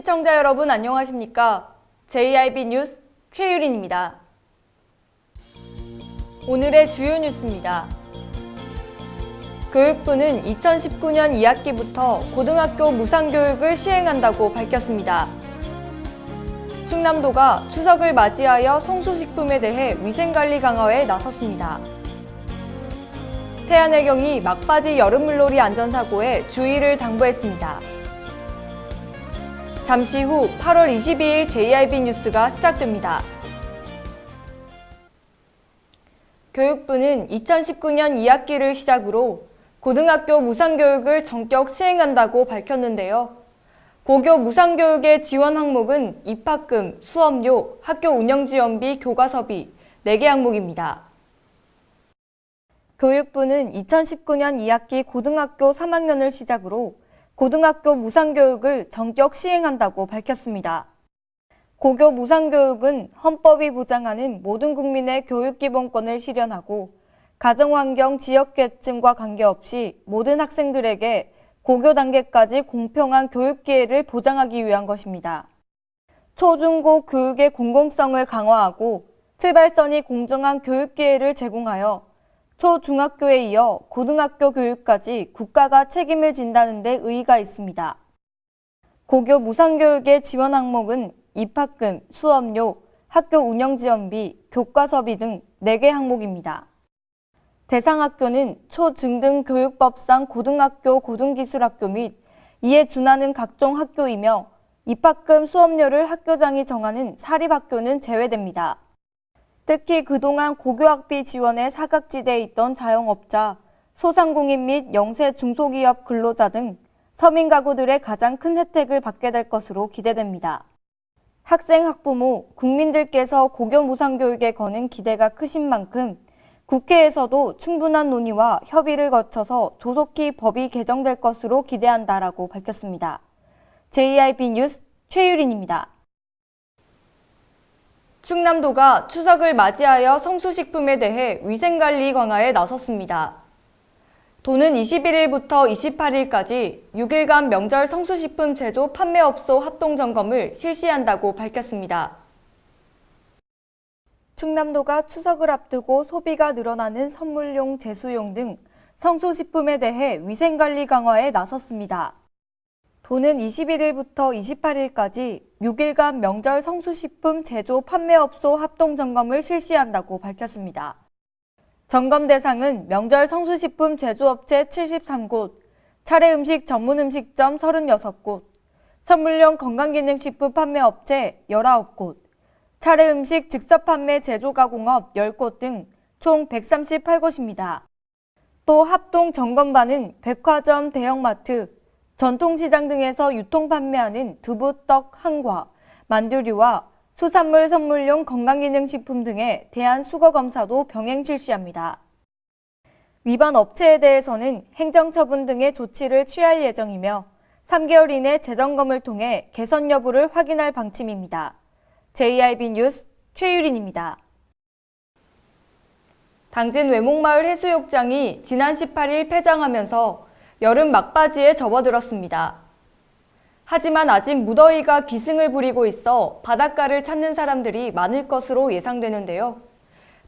시청자 여러분 안녕하십니까? JIB 뉴스 최유린입니다. 오늘의 주요 뉴스입니다. 교육부는 2019년 2학기부터 고등학교 무상교육을 시행한다고 밝혔습니다. 충남도가 추석을 맞이하여 성수식품에 대해 위생관리 강화에 나섰습니다. 태안해경이 막바지 여름물놀이 안전사고에 주의를 당부했습니다. 잠시 후 8월 22일 JIB 뉴스가 시작됩니다. 교육부는 2019년 2학기를 시작으로 고등학교 무상교육을 전격 시행한다고 밝혔는데요. 고교 무상교육의 지원 항목은 입학금, 수업료, 학교 운영지원비, 교과서비 4개 항목입니다. 교육부는 2019년 2학기 고등학교 3학년을 시작으로 고등학교 무상교육을 전격 시행한다고 밝혔습니다. 고교 무상교육은 헌법이 보장하는 모든 국민의 교육기본권을 실현하고 가정환경, 지역계층과 관계없이 모든 학생들에게 고교 단계까지 공평한 교육 기회를 보장하기 위한 것입니다. 초중고 교육의 공공성을 강화하고 출발선이 공정한 교육 기회를 제공하여 초중학교에 이어 고등학교 교육까지 국가가 책임을 진다는 데 의의가 있습니다. 고교 무상교육의 지원 항목은 입학금, 수업료, 학교 운영지원비, 교과서비 등 4개 항목입니다. 대상 학교는 초중등교육법상 고등학교, 고등기술학교 및 이에 준하는 각종 학교이며 입학금, 수업료를 학교장이 정하는 사립학교는 제외됩니다. 특히 그동안 고교학비 지원에 사각지대에 있던 자영업자, 소상공인 및 영세 중소기업 근로자 등 서민 가구들의 가장 큰 혜택을 받게 될 것으로 기대됩니다. 학생, 학부모, 국민들께서 고교 무상교육에 거는 기대가 크신 만큼 국회에서도 충분한 논의와 협의를 거쳐서 조속히 법이 개정될 것으로 기대한다라고 밝혔습니다. JIB 뉴스 최유린입니다. 충남도가 추석을 맞이하여 성수식품에 대해 위생관리 강화에 나섰습니다. 도는 21일부터 28일까지 6일간 명절 성수식품 제조 판매업소 합동점검을 실시한다고 밝혔습니다. 충남도가 추석을 앞두고 소비가 늘어나는 선물용, 제수용 등 성수식품에 대해 위생관리 강화에 나섰습니다. 도는 21일부터 28일까지 6일간 명절 성수식품 제조 판매업소 합동점검을 실시한다고 밝혔습니다. 점검 대상은 명절 성수식품 제조업체 73곳, 차례음식 전문음식점 36곳, 선물용 건강기능식품 판매업체 19곳, 차례음식 즉석판매 제조가공업 10곳 등 총 138곳입니다. 또 합동점검반은 백화점, 대형마트, 전통시장 등에서 유통판매하는 두부, 떡, 한과, 만두류와 수산물 선물용 건강기능식품 등의 대한 수거검사도 병행 실시합니다. 위반 업체에 대해서는 행정처분 등의 조치를 취할 예정이며 3개월 이내 재점검을 통해 개선 여부를 확인할 방침입니다. JIB 뉴스 최유린입니다. 당진 외목마을 해수욕장이 지난 18일 폐장하면서 여름 막바지에 접어들었습니다. 하지만 아직 무더위가 기승을 부리고 있어 바닷가를 찾는 사람들이 많을 것으로 예상되는데요.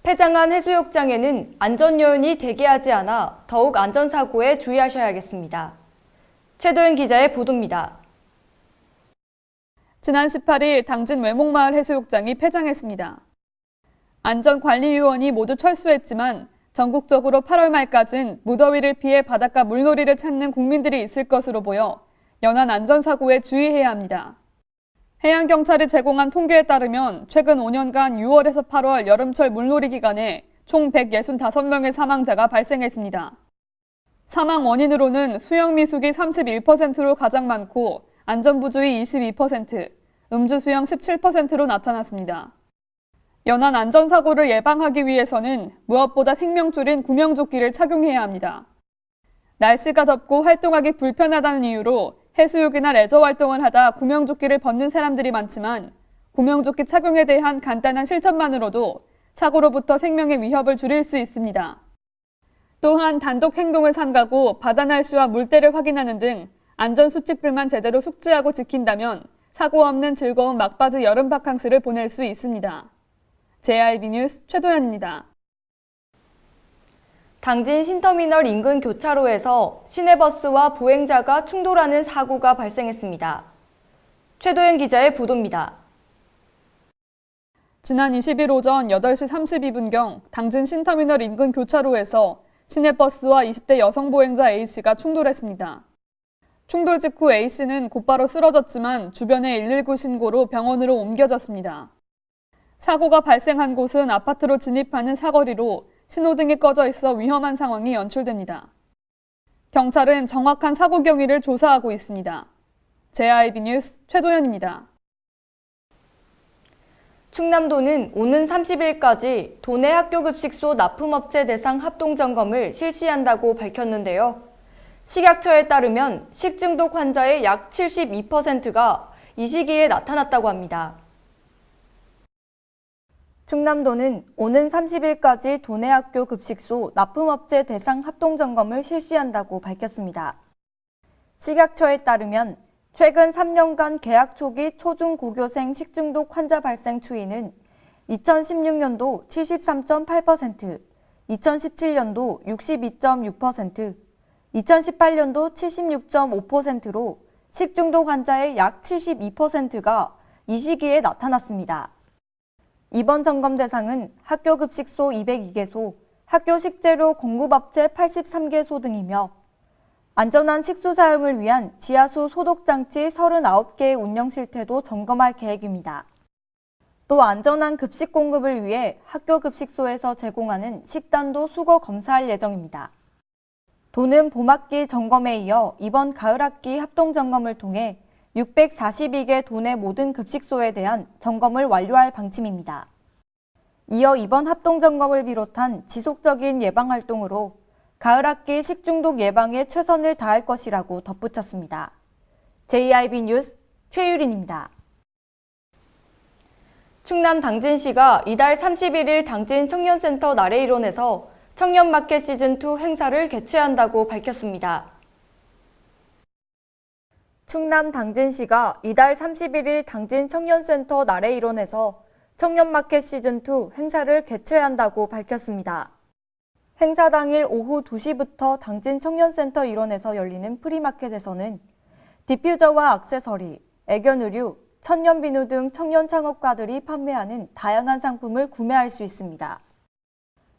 폐장한 해수욕장에는 안전요원이 대기하지 않아 더욱 안전사고에 주의하셔야겠습니다. 최도연 기자의 보도입니다. 지난 18일 당진 외목마을 해수욕장이 폐장했습니다. 안전관리요원이 모두 철수했지만 전국적으로 8월 말까지는 무더위를 피해 바닷가 물놀이를 찾는 국민들이 있을 것으로 보여 연안 안전사고에 주의해야 합니다. 해양경찰이 제공한 통계에 따르면 최근 5년간 6월에서 8월 여름철 물놀이 기간에 총 165명의 사망자가 발생했습니다. 사망 원인으로는 수영미숙이 31%로 가장 많고 안전부주의 22%, 음주수영 17%로 나타났습니다. 연안 안전사고를 예방하기 위해서는 무엇보다 생명줄인 구명조끼를 착용해야 합니다. 날씨가 덥고 활동하기 불편하다는 이유로 해수욕이나 레저 활동을 하다 구명조끼를 벗는 사람들이 많지만 구명조끼 착용에 대한 간단한 실천만으로도 사고로부터 생명의 위협을 줄일 수 있습니다. 또한 단독 행동을 삼가고 바다 날씨와 물때를 확인하는 등 안전수칙들만 제대로 숙지하고 지킨다면 사고 없는 즐거운 막바지 여름 바캉스를 보낼 수 있습니다. JIB 뉴스 최도연입니다. 당진 신터미널 인근 교차로에서 시내버스와 보행자가 충돌하는 사고가 발생했습니다. 최도연 기자의 보도입니다. 지난 20일 오전 8시 32분경 당진 신터미널 인근 교차로에서 시내버스와 20대 여성 보행자 A씨가 충돌했습니다. 충돌 직후 A씨는 곧바로 쓰러졌지만 주변에 119 신고로 병원으로 옮겨졌습니다. 사고가 발생한 곳은 아파트로 진입하는 사거리로 신호등이 꺼져 있어 위험한 상황이 연출됩니다. 경찰은 정확한 사고 경위를 조사하고 있습니다. JIB 뉴스 최도연입니다. 충남도는 오는 30일까지 도내 학교급식소 납품업체 대상 합동점검을 실시한다고 밝혔는데요. 식약처에 따르면 식중독 환자의 약 72%가 이 시기에 나타났다고 합니다. 충남도는 오는 30일까지 도내 학교 급식소 납품업체 대상 합동점검을 실시한다고 밝혔습니다. 식약처에 따르면 최근 3년간 개학 초기 초중고교생 식중독 환자 발생 추이는 2016년도 73.8%, 2017년도 62.6%, 2018년도 76.5%로 식중독 환자의 약 72%가 이 시기에 나타났습니다. 이번 점검 대상은 학교급식소 202개소, 학교 식재료 공급업체 83개소 등이며 안전한 식수 사용을 위한 지하수 소독장치 39개의 운영 실태도 점검할 계획입니다. 또 안전한 급식 공급을 위해 학교급식소에서 제공하는 식단도 수거 검사할 예정입니다. 도는 봄학기 점검에 이어 이번 가을학기 합동점검을 통해 642개 도내 모든 급식소에 대한 점검을 완료할 방침입니다. 이어 이번 합동점검을 비롯한 지속적인 예방활동으로 가을학기 식중독 예방에 최선을 다할 것이라고 덧붙였습니다. JIB 뉴스 최유린입니다. 충남 당진시가 이달 31일 당진 청년센터 나래 일원에서 청년마켓 시즌2 행사를 개최한다고 밝혔습니다. 충남 당진시가 이달 31일 당진 청년센터 나래 일원에서 청년마켓 시즌2 행사를 개최한다고 밝혔습니다. 행사 당일 오후 2시부터 당진 청년센터 일원에서 열리는 프리마켓에서는 디퓨저와 액세서리, 애견 의류, 천연 비누 등 청년 창업가들이 판매하는 다양한 상품을 구매할 수 있습니다.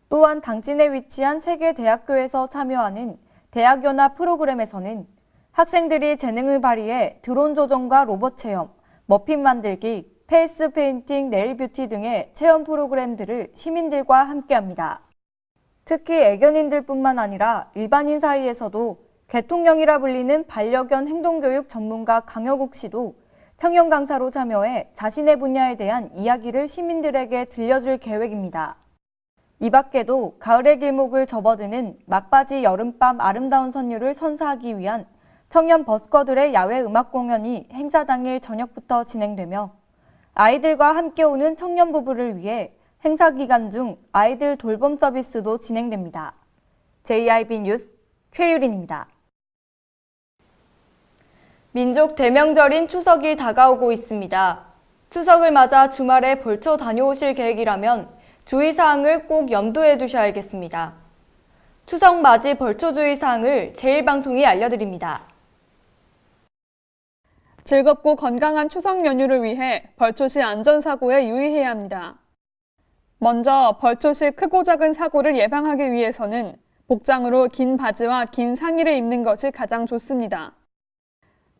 또한 당진에 위치한 세계 대학교에서 참여하는 대학연합 프로그램에서는 학생들이 재능을 발휘해 드론 조종과 로봇 체험, 머핀 만들기, 페이스 페인팅, 네일 뷰티 등의 체험 프로그램들을 시민들과 함께합니다. 특히 애견인들뿐만 아니라 일반인 사이에서도 개통령이라 불리는 반려견 행동교육 전문가 강혁욱 씨도 청년 강사로 참여해 자신의 분야에 대한 이야기를 시민들에게 들려줄 계획입니다. 이 밖에도 가을의 길목을 접어드는 막바지 여름밤 아름다운 선율을 선사하기 위한 청년 버스커들의 야외 음악 공연이 행사 당일 저녁부터 진행되며 아이들과 함께 오는 청년 부부를 위해 행사 기간 중 아이들 돌봄 서비스도 진행됩니다. JIB 뉴스 최유린입니다. 민족 대명절인 추석이 다가오고 있습니다. 추석을 맞아 주말에 벌초 다녀오실 계획이라면 주의사항을 꼭 염두에 두셔야겠습니다. 추석 맞이 벌초 주의사항을 제1방송이 알려드립니다. 즐겁고 건강한 추석 연휴를 위해 벌초 시 안전사고에 유의해야 합니다. 먼저 벌초 시 크고 작은 사고를 예방하기 위해서는 복장으로 긴 바지와 긴 상의를 입는 것이 가장 좋습니다.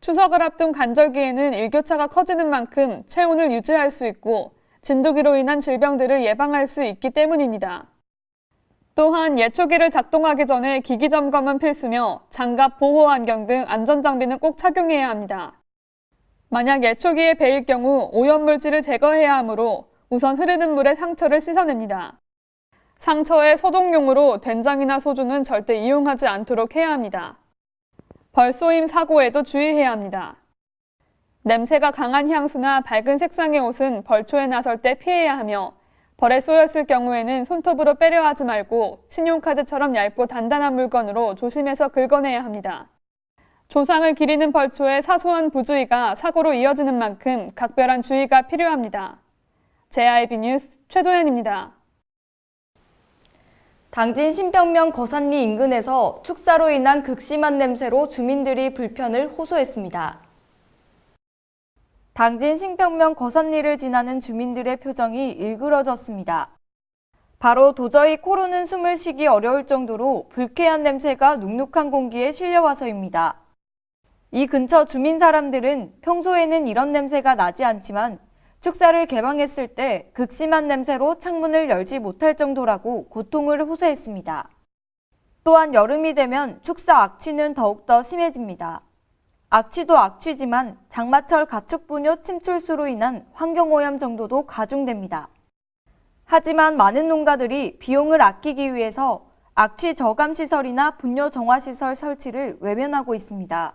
추석을 앞둔 간절기에는 일교차가 커지는 만큼 체온을 유지할 수 있고 진드기로 인한 질병들을 예방할 수 있기 때문입니다. 또한 예초기를 작동하기 전에 기기 점검은 필수며 장갑, 보호 안경 등 안전장비는 꼭 착용해야 합니다. 만약 예초기에 베일 경우 오염물질을 제거해야 하므로 우선 흐르는 물에 상처를 씻어냅니다. 상처에 소독용으로 된장이나 소주는 절대 이용하지 않도록 해야 합니다. 벌쏘임 사고에도 주의해야 합니다. 냄새가 강한 향수나 밝은 색상의 옷은 벌초에 나설 때 피해야 하며 벌에 쏘였을 경우에는 손톱으로 빼려 하지 말고 신용카드처럼 얇고 단단한 물건으로 조심해서 긁어내야 합니다. 조상을 기리는 벌초의 사소한 부주의가 사고로 이어지는 만큼 각별한 주의가 필요합니다. JIB 뉴스 최도연입니다. 당진 신병면 거산리 인근에서 축사로 인한 극심한 냄새로 주민들이 불편을 호소했습니다. 당진 신병면 거산리를 지나는 주민들의 표정이 일그러졌습니다. 바로 도저히 코로는 숨을 쉬기 어려울 정도로 불쾌한 냄새가 눅눅한 공기에 실려와서입니다. 이 근처 주민 사람들은 평소에는 이런 냄새가 나지 않지만 축사를 개방했을 때 극심한 냄새로 창문을 열지 못할 정도라고 고통을 호소했습니다. 또한 여름이 되면 축사 악취는 더욱더 심해집니다. 악취도 악취지만 장마철 가축분뇨 침출수로 인한 환경오염 정도도 가중됩니다. 하지만 많은 농가들이 비용을 아끼기 위해서 악취 저감 시설이나 분뇨 정화 시설 설치를 외면하고 있습니다.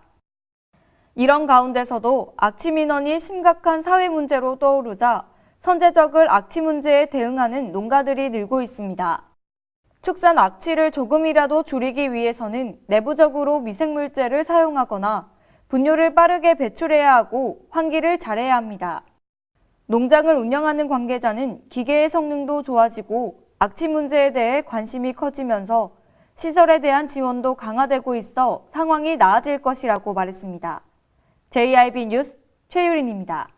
이런 가운데서도 악취 민원이 심각한 사회 문제로 떠오르자 선제적을 악취 문제에 대응하는 농가들이 늘고 있습니다. 축산 악취를 조금이라도 줄이기 위해서는 내부적으로 미생물제를 사용하거나 분뇨를 빠르게 배출해야 하고 환기를 잘해야 합니다. 농장을 운영하는 관계자는 기계의 성능도 좋아지고 악취 문제에 대해 관심이 커지면서 시설에 대한 지원도 강화되고 있어 상황이 나아질 것이라고 말했습니다. JIB 뉴스 최유린입니다.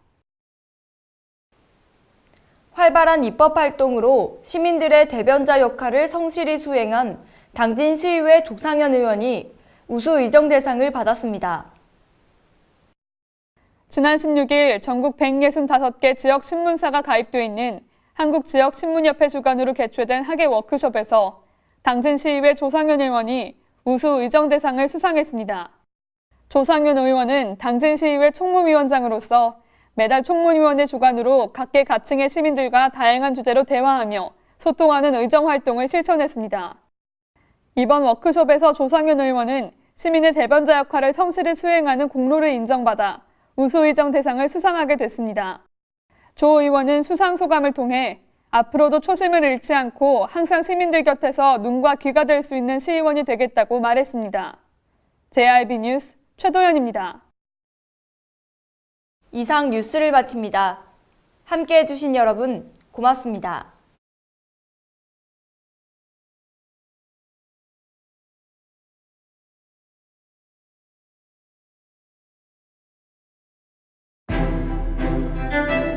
활발한 입법 활동으로 시민들의 대변자 역할을 성실히 수행한 당진시의회 조상현 의원이 우수 의정 대상을 받았습니다. 지난 16일 전국 165개 지역 신문사가 가입돼 있는 한국지역신문협회 주관으로 개최된 학예 워크숍에서 당진시의회 조상현 의원이 우수 의정 대상을 수상했습니다. 조상현 의원은 당진시의회 총무위원장으로서 매달 총무위원회 주관으로 각계 가층의 시민들과 다양한 주제로 대화하며 소통하는 의정 활동을 실천했습니다. 이번 워크숍에서 조상현 의원은 시민의 대변자 역할을 성실히 수행하는 공로를 인정받아 우수의정 대상을 수상하게 됐습니다. 조 의원은 수상 소감을 통해 앞으로도 초심을 잃지 않고 항상 시민들 곁에서 눈과 귀가 될 수 있는 시의원이 되겠다고 말했습니다. JIB 뉴스 최도연입니다. 이상 뉴스를 마칩니다. 함께해 주신 여러분 고맙습니다.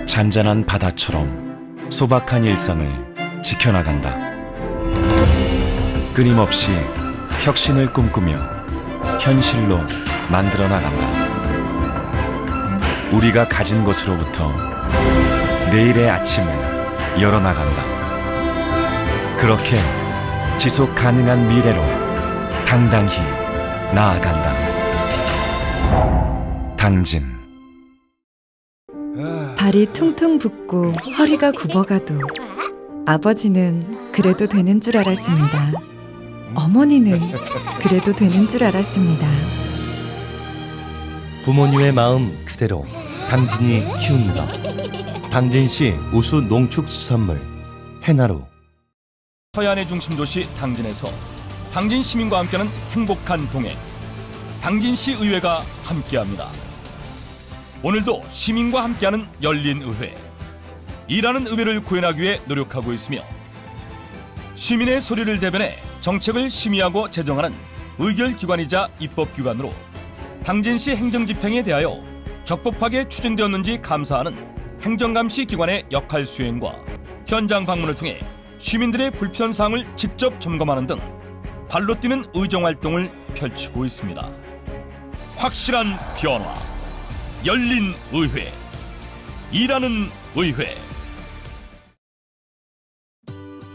잔잔한 바다처럼 소박한 일상을 지켜나간다. 끊임없이 혁신을 꿈꾸며 현실로 만들어 나간다. 우리가 가진 것으로부터 내일의 아침을 열어나간다. 그렇게 지속 가능한 미래로 당당히 나아간다. 당진. 발이 퉁퉁 붓고 허리가 굽어가도 아버지는 그래도 되는 줄 알았습니다. 어머니는 그래도 되는 줄 알았습니다. 부모님의 마음 그대로 당진이 키웁니다. 당진시 우수 농축수산물 해나루. 서해안의 중심도시 당진에서 당진 시민과 함께하는 행복한 동행, 당진시 의회가 함께합니다. 오늘도 시민과 함께하는 열린 의회, 일하는 의회를 구현하기 위해 노력하고 있으며 시민의 소리를 대변해 정책을 심의하고 제정하는 의결기관이자 입법기관으로 당진시 행정집행에 대하여 적법하게 추진되었는지 감사하는 행정감시 기관의 역할 수행과 현장 방문을 통해 시민들의 불편사항을 직접 점검하는 등 발로 뛰는 의정활동을 펼치고 있습니다. 확실한 변화, 열린 의회, 일하는 의회.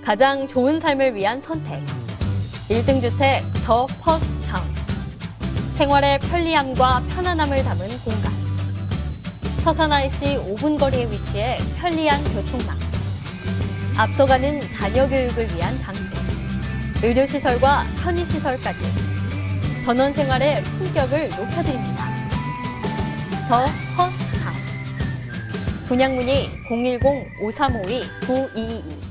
가장 좋은 삶을 위한 선택. 1등 주택 더 퍼스트 타운. 생활의 편리함과 편안함을 담은 공간. 서산 IC 5분 거리에 위치해 편리한 교통망. 앞서가는 자녀 교육을 위한 장소. 의료시설과 편의시설까지. 전원 생활의 품격을 높여드립니다. 더 퍼스트 타운. 분양 문의 010-5352-9222